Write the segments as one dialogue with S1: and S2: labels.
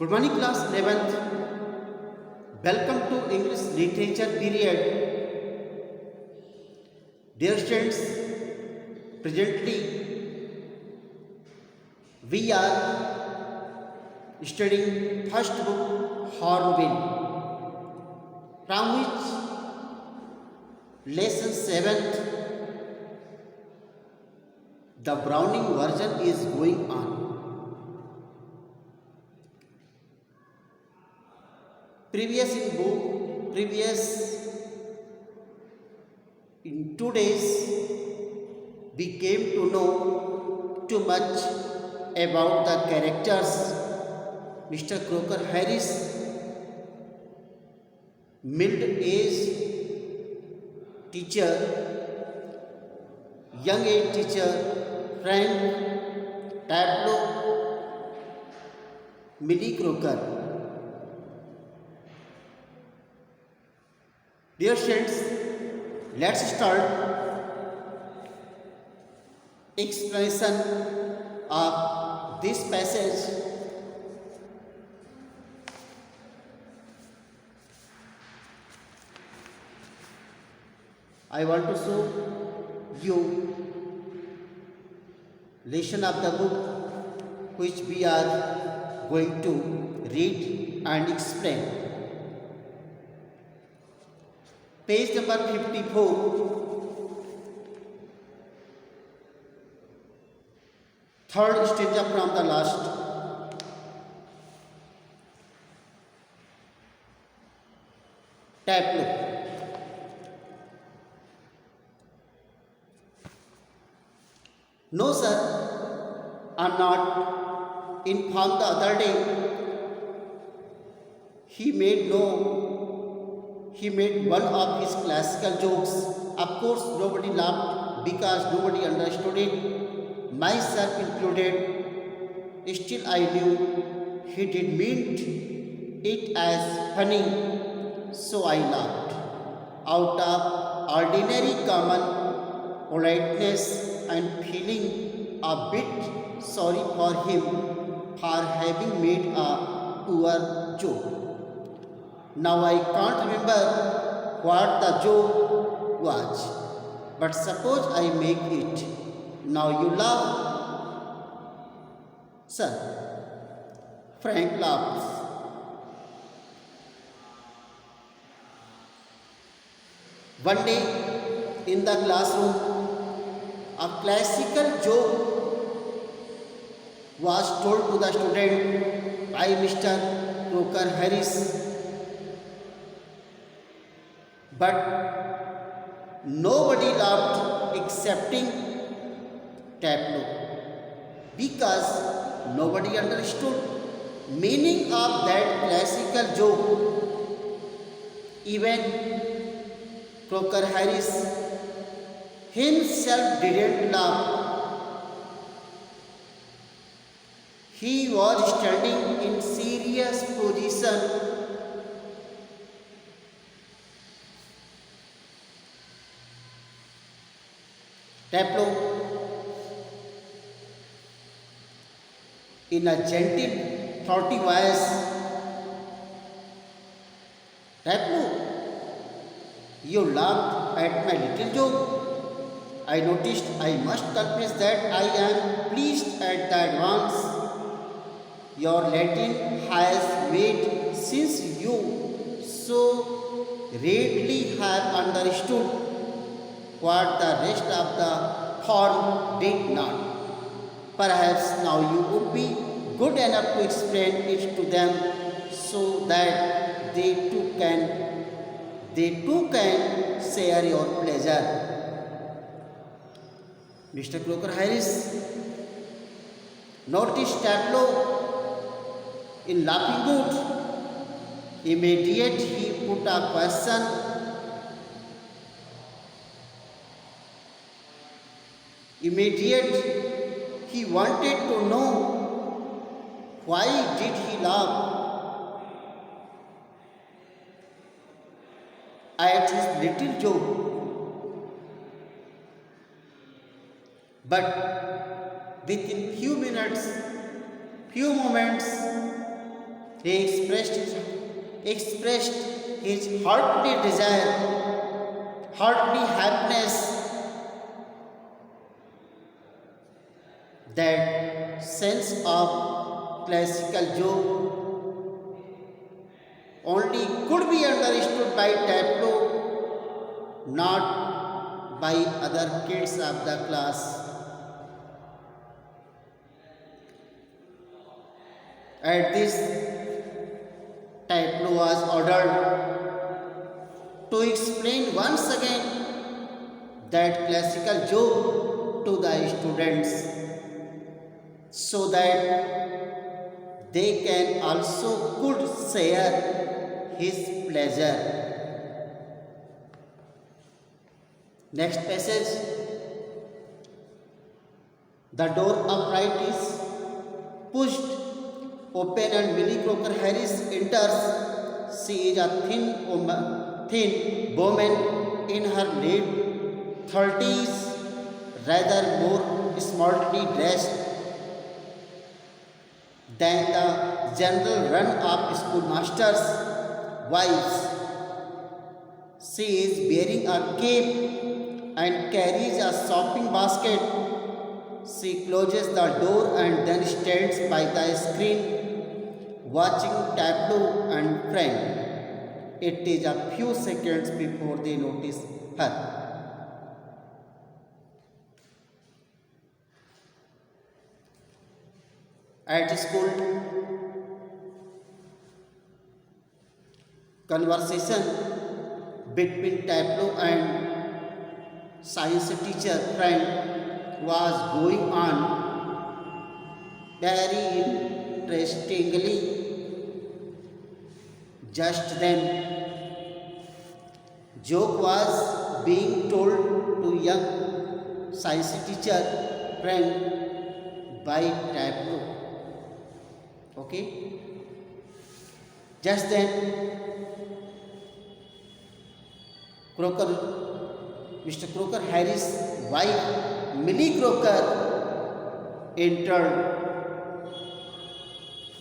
S1: Good morning, class 11th. Welcome to English Literature period. Dear students, presently we are studying first book Hornbill, from which lesson 7th, the Browning version is going on. Previous in 2 days we came to know too much about the characters. Mr. Croker Harris, middle-aged teacher, young-age teacher, Frank Tableau, Millie Croker. Dear students, let's start explanation of this passage. I want to show you lesson of the book which we are going to read and explain. Page number 54. Third stanza from the last. Tableau. No, sir, I'm not informed the other day. He made one of his classical jokes. Of course, nobody laughed because nobody understood it, myself included. Still, I knew he did mean it as funny, so I laughed. Out of ordinary common politeness and feeling a bit sorry for him for having made a poor joke. Now I can't remember what the joke was, but suppose I make it. Now you laugh. Sir, Frank laughs. One day in the classroom, a classical joke was told to the student by Mr. Croker Harris. But nobody laughed excepting Tableau because nobody understood meaning of that classical joke. Even Croker Harris himself didn't laugh. He was standing in serious position. Tableau, in a gentle, throaty voice, Tableau, you laughed at my little joke. I noticed, I must confess that I am pleased at the advance your Latin has made, since you so readily have understood what the rest of the form did not. Perhaps now you would be good enough to explain it to them so that they too can share your pleasure. Mr. Croker Harris noticed Tableau in laughing mood. Immediately he put a question. He wanted to know why did he laugh at his little joke. But within few moments, He expressed his heartly desire, heartly happiness that sense of classical joke only could be understood by Tableau, not by other kids of the class. At this, Tableau was ordered to explain once again that classical joke to the students so that they can also could share his pleasure. Next passage. The door upright is pushed open and Millie Crocker Harris enters. She is a thin woman in her late 30s, rather more smartly dressed than the general run of schoolmasters' wives. She is wearing a cape and carries a shopping basket. She closes the door and then stands by the screen watching Tableau and Frank. It is a few seconds before they notice her. At school, conversation between Tableau and science teacher Frank was going on very interestingly. Just then, joke was being told to young science teacher Frank by Tableau. Okay? Just then, Mr. Crocker Harris' wife, Millie Crocker, entered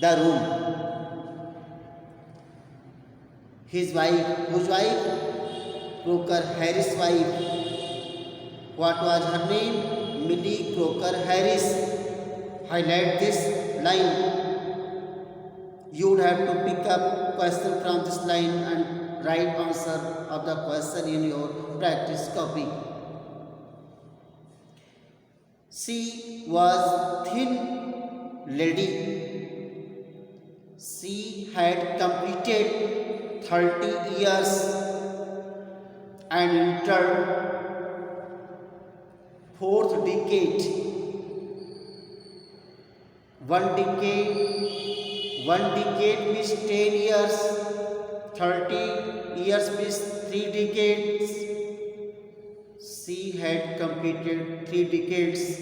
S1: the room. Whose wife? Crocker Harris' wife. What was her name? Millie Crocker Harris. Highlight this line. You would have to pick up question from this line and write answer of the question in your practice copy. She was thin lady. She had completed 30 years and entered fourth decade. One decade means 10 years, 30 years means 3 decades. She had completed 3 decades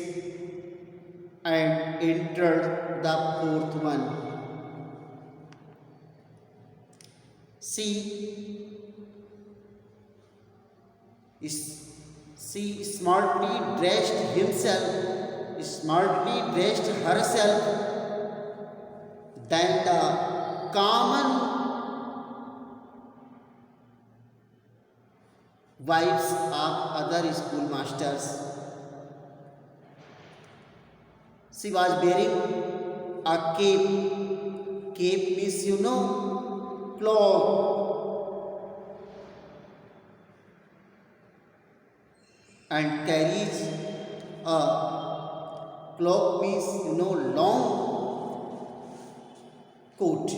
S1: and entered the fourth one. She smartly dressed herself than the common wives of other schoolmasters. She was wearing a cape. Cape means cloth. And carries a cloak means long coat.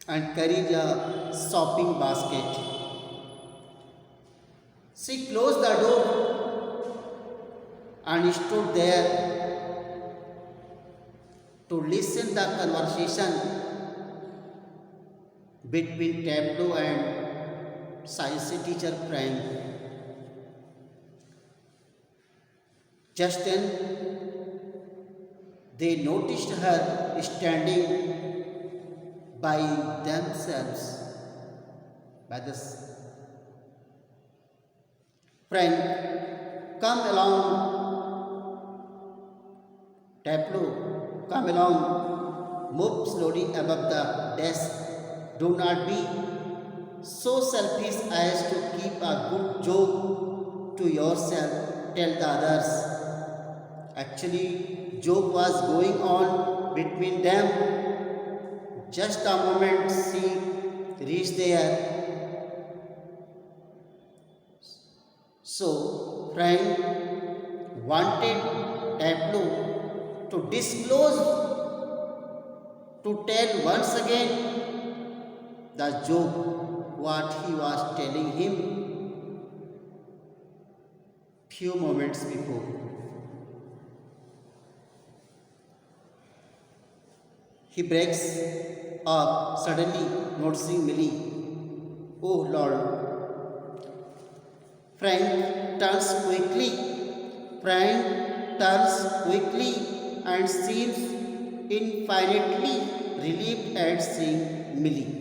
S1: And carries a shopping basket. She closed the door and stood there to listen the conversation between Tableau and science teacher Frank. Just then, they noticed her standing by themselves. Frank, come along. Tableau, Come along. Move slowly above the desk. Do not be so selfish as to keep a good joke to yourself. Tell the others. Actually, joke was going on between them. Just a moment she reached there. So, Frank wanted Tableau to disclose, to tell once again the joke what he was telling him few moments before. He breaks up suddenly, noticing Millie. Oh Lord. Frank turns quickly. Frank turns quickly and seems infinitely relieved at seeing Millie.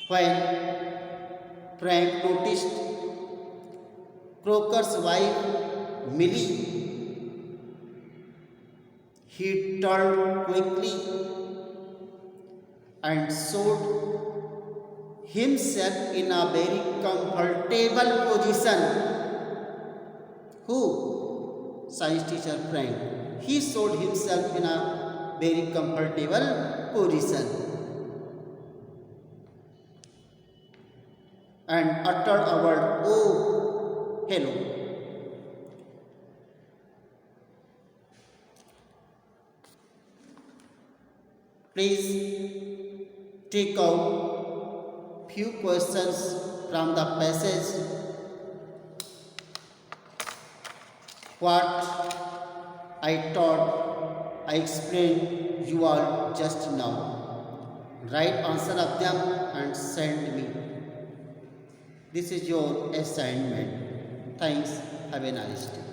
S1: When Frank noticed Croker's wife, Millie, he turned quickly and showed himself in a very comfortable position. Who? Science teacher Frank. He showed himself in a very comfortable position and uttered a word, oh, hello. Please take out few questions from the passage. What I taught, I explained you all just now. Write answer of them and send me. This is your assignment. Thanks. Have a nice day.